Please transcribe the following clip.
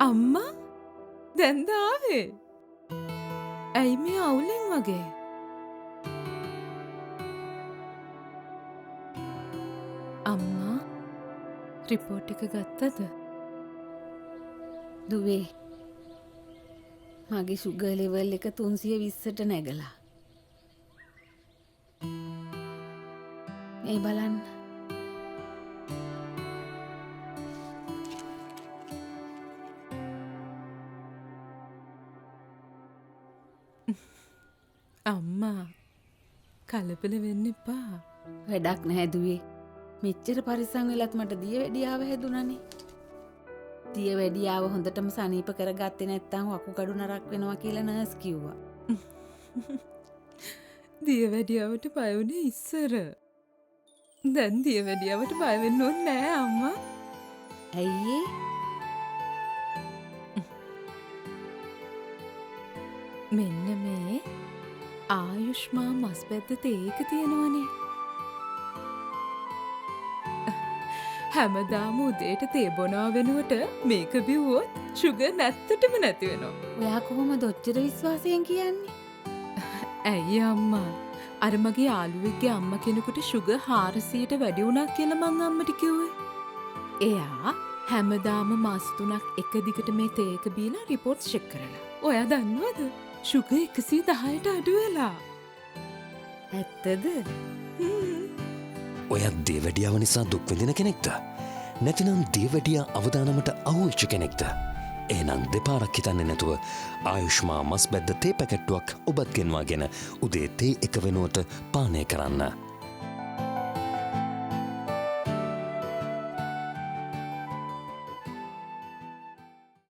අම්මා දැන්ද ආවේ? ඇයි මේ අවුලෙන් වගේ? අම්මා රිපෝට් එක ගත්තද? දුවේ මගේ සුගර් ලෙවල් එක 320ට නැගලා. මේ බලන්න. අම්මා කලබල වෙන්න එපා. වැඩක් නැහැ දුවේ. මෙච්චර පරිස්සම් වෙලත් මට දිය වැඩියාව හැදුනනේ. දිය වැඩියාව හොඳටම සනීප කරගත්තේ නැත්නම් වකුගඩු නරක් වෙනවා කියලා නර්ස් කිව්වා. දියවැඩියාවට බය වුණේ ඉස්සර. දැන් දියවැඩියාවට බය වෙන්න ඕනේ නෑ අම්මා. ඇයි ඒ? මෙන්න මේ ආයුෂ්මා මස්බැද්ද තේක තියෙනවනේ. හැමදාම උදේට තේ බොනවා වෙනුවට මේක බිව්වොත් ෂුගර් නැත්තටම නැති වෙනවා. ඔයා කොහොමද ඔච්චර විශ්වාසයෙන් කියන්නේ? ඇයි අම්මා? අර මගේ යාළුවෙක්ගේ අම්මා කෙනෙකුට ෂුගර් 400ට වැඩි වුණා කියලා මං අම්මට කිව්වේ. එයා හැමදාම මාස 3ක් එක දිගට මේ තේ එක බීලා රිපෝට්ස් චෙක් කරලා. ඔයා දන්නවද? ෂුගර් 110ට අඩු වෙලා. ඇත්තද? ඔයත් දේවැඩියාව නිසා දුක් විඳින කෙනෙක්ද? නැතිනම් දේවැඩියා අවදානමට අහුවෙච්ච කෙනෙක්ද? එහෙනම් දෙපාරක් හිතන්නේ නැතුව ආයුෂ්මා මස් බැද්ද තේ පැකට්ටුවක් ඔබත් ගෙන්වාගෙන උදේ තේ එක වෙනුවට පානය කරන්න.